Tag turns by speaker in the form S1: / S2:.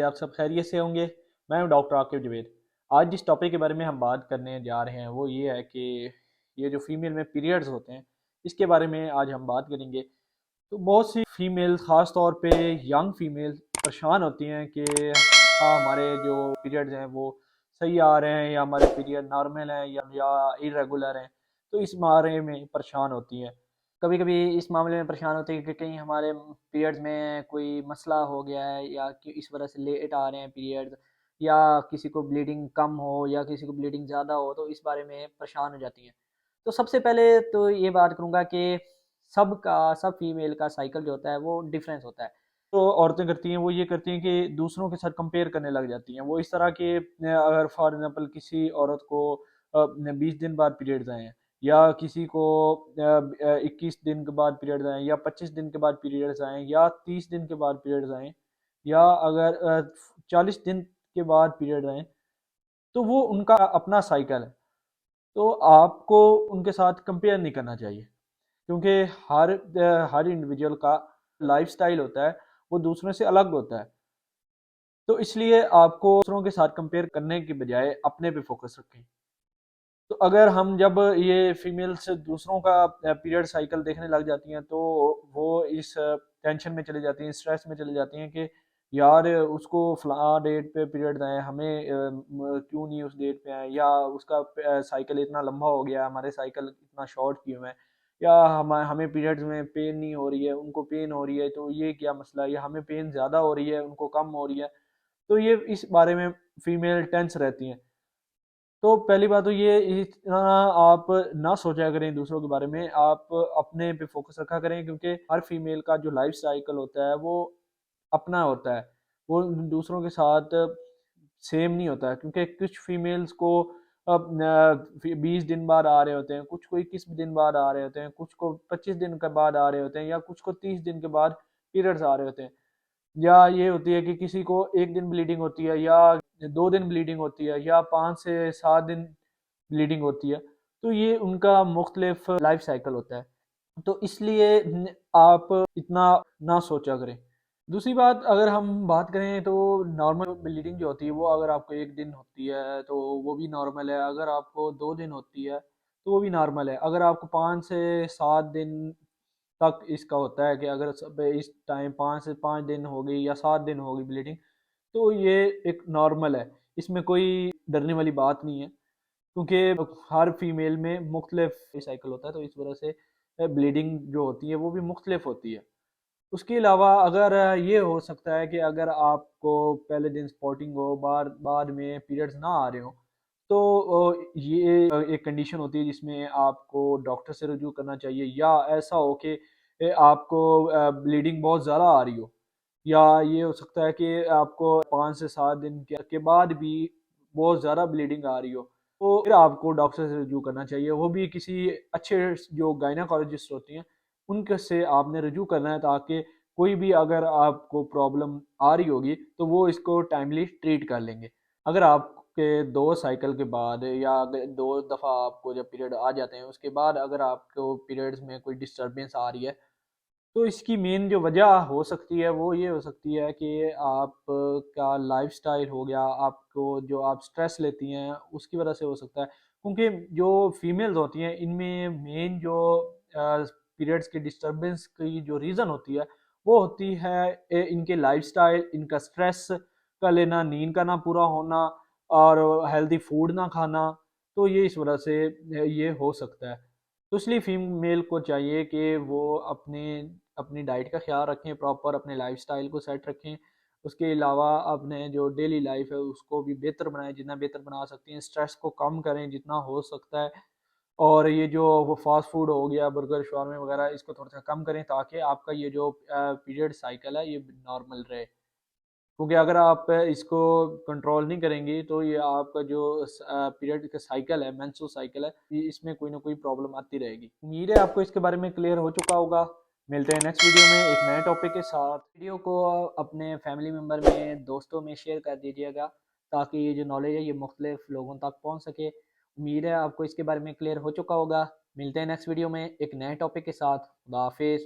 S1: आप सब खैरियत से होंगे। मैं हूं डॉक्टर आकिब जवेद। आज जिस टॉपिक के बारे में हम बात करने जा रहे हैं वो ये है कि ये जो फीमेल में पीरियड्स होते हैं इसके बारे में आज हम बात करेंगे। तो बहुत सी फीमेल ख़ास तौर पे यंग फीमेल परेशान होती हैं कि हाँ हमारे जो पीरियड्स हैं वो सही आ रहे हैं या हमारे पीरियड नॉर्मल हैं या इरेगुलर हैं। तो इस बारे में परेशान होती हैं। कभी कभी इस मामले में परेशान होते हैं कि कहीं हमारे पीरियड्स में कोई मसला हो गया है या कि इस वजह से लेट आ रहे हैं पीरियड्स, या किसी को ब्लीडिंग कम हो या किसी को ब्लीडिंग ज़्यादा हो, तो इस बारे में परेशान हो जाती हैं। तो सबसे पहले तो ये बात करूँगा कि सब फीमेल का साइकिल जो होता है वो डिफरेंस होता है। तो औरतें करती हैं वो ये करती हैं कि दूसरों के साथ कंपेयर करने लग जाती हैं। वो इस तरह के अगर फॉर एग्जांपल किसी औरत को 20 दिन बाद पीरियड्स आए हैं, या किसी को 21 दिन के बाद पीरियड्स आए, या 25 दिन के बाद पीरियड्स आए, या 30 दिन के बाद पीरियड्स आए, या अगर 40 दिन के बाद पीरियड आए, तो वो उनका अपना साइकिल है। तो आपको उनके साथ कंपेयर नहीं करना चाहिए, क्योंकि हर इंडिविजुअल का लाइफस्टाइल होता है वो दूसरों से अलग होता है। तो इसलिए आपको दूसरों के साथ कंपेयर करने की बजाय अपने पे फोकस रखें। तो अगर हम जब ये फीमेल्स दूसरों का पीरियड साइकिल देखने लग जाती हैं तो वो इस टेंशन में चली जाती हैं, स्ट्रेस में चली जाती हैं कि यार उसको फला डेट पे पीरियड आए, हमें क्यों नहीं उस डेट पे आए, या उसका साइकिल इतना लंबा हो गया, हमारे साइकिल इतना शॉर्ट क्यों है, या हमें पीरियड्स में पेन नहीं हो रही है, उनको पेन हो रही है, तो ये क्या मसला है, या हमें पेन ज़्यादा हो रही है उनको कम हो रही है। तो ये इस बारे में फीमेल टेंस रहती हैं। तो पहली बात तो ये इतना आप ना सोचा करें दूसरों के बारे में, आप अपने पे फोकस रखा करें, क्योंकि हर फीमेल का जो लाइफ साइकिल होता है वो अपना होता है, वो दूसरों के साथ सेम नहीं होता है। क्योंकि कुछ फीमेल्स को 20 दिन बाद आ रहे होते हैं, कुछ को 21 दिन बाद आ रहे होते हैं, कुछ को 25 दिन के बाद आ रहे होते हैं, या कुछ को 30 दिन के बाद पीरियड्स आ रहे होते हैं। या ये होती है कि किसी को 1 दिन ब्लीडिंग होती है, या 2 दिन ब्लीडिंग होती है, या 5 से 7 दिन ब्लीडिंग होती है। तो ये उनका मुख्तलिफ लाइफ साइकिल होता है। तो इसलिए आप इतना ना सोचा करें। दूसरी बात, अगर हम बात करें तो नॉर्मल ब्लीडिंग जो होती है वो अगर आपको 1 दिन होती है तो वो भी नॉर्मल है, अगर आपको 2 दिन होती है तो वो भी नॉर्मल है, अगर आपको 5 से 7 दिन तक इसका होता है कि अगर सब इस टाइम 5 से 5 दिन हो गई या 7 दिन हो गई ब्लीडिंग, तो ये एक नॉर्मल है। इसमें कोई डरने वाली बात नहीं है, क्योंकि हर फीमेल में मुख्तलिफ साइकिल होता है, तो इस वजह से ब्लीडिंग जो होती है वो भी मुख्तलिफ होती है। उसके अलावा अगर ये हो सकता है कि अगर आपको पहले दिन स्पॉटिंग हो, बाद में पीरियड्स ना आ रहे हो, तो ये एक कंडीशन होती है जिसमें आपको डॉक्टर से रुजू करना चाहिए। या ऐसा हो कि आपको ब्लीडिंग बहुत ज़्यादा आ रही हो, या ये हो सकता है कि आपको 5 से 7 दिन के बाद भी बहुत ज़्यादा ब्लीडिंग आ रही हो, तो फिर आपको डॉक्टर से रुजू करना चाहिए। वो भी किसी अच्छे जो गायनाकोलॉजिस्ट होती हैं उनके से आपने रुजू करना है, ताकि कोई भी अगर आपको प्रॉब्लम आ रही होगी तो वो इसको टाइमली ट्रीट कर लेंगे। अगर आपके 2 साइकिल के बाद या अगर 2 दफ़ा आपको जब पीरियड आ जाते हैं उसके बाद अगर आपको पीरियड्स में कोई डिस्टर्बेंस आ रही है, तो इसकी मेन जो वजह हो सकती है वो ये हो सकती है कि आपका लाइफस्टाइल हो गया, आपको जो आप स्ट्रेस लेती हैं उसकी वजह से हो सकता है। क्योंकि जो फीमेल्स होती हैं इनमें मेन जो पीरियड्स के डिस्टरबेंस की जो रीज़न होती है वो होती है इनके लाइफस्टाइल, इनका स्ट्रेस का लेना, नींद का ना पूरा होना, और हेल्दी फूड ना खाना। तो ये इस वजह से ये हो सकता है। तो इसलिए फीमेल को चाहिए कि वो अपने अपनी डाइट का ख्याल रखें, प्रॉपर अपने लाइफस्टाइल को सेट रखें। उसके अलावा अपने जो डेली लाइफ है उसको भी बेहतर बनाएं, जितना बेहतर बना सकती हैं, स्ट्रेस को कम करें जितना हो सकता है। और ये जो वो फास्ट फूड हो गया, बर्गर शवारमे वगैरह, इसको थोड़ा सा कम करें ताकि आपका ये जो पीरियड साइकिल है ये नॉर्मल रहे। क्योंकि अगर आप इसको कंट्रोल नहीं करेंगी तो ये आपका जो पीरियड का साइकिल है, मेंस्ट्रुअल साइकिल है, ये इसमें कोई ना कोई प्रॉब्लम आती रहेगी। उम्मीद है आपको इसके बारे में क्लियर हो चुका होगा। मिलते हैं नेक्स्ट वीडियो में एक नए टॉपिक के साथ। वीडियो को अपने फैमिली मेम्बर में, दोस्तों में शेयर कर दीजिएगा, ताकि ये जो नॉलेज है ये मुख्तलिफ लोगों तक पहुँच सके। उम्मीद है आपको इसके बारे में क्लियर हो चुका होगा। मिलते हैं नेक्स्ट वीडियो में एक नए टॉपिक के साथ। खुदा हाफिज़।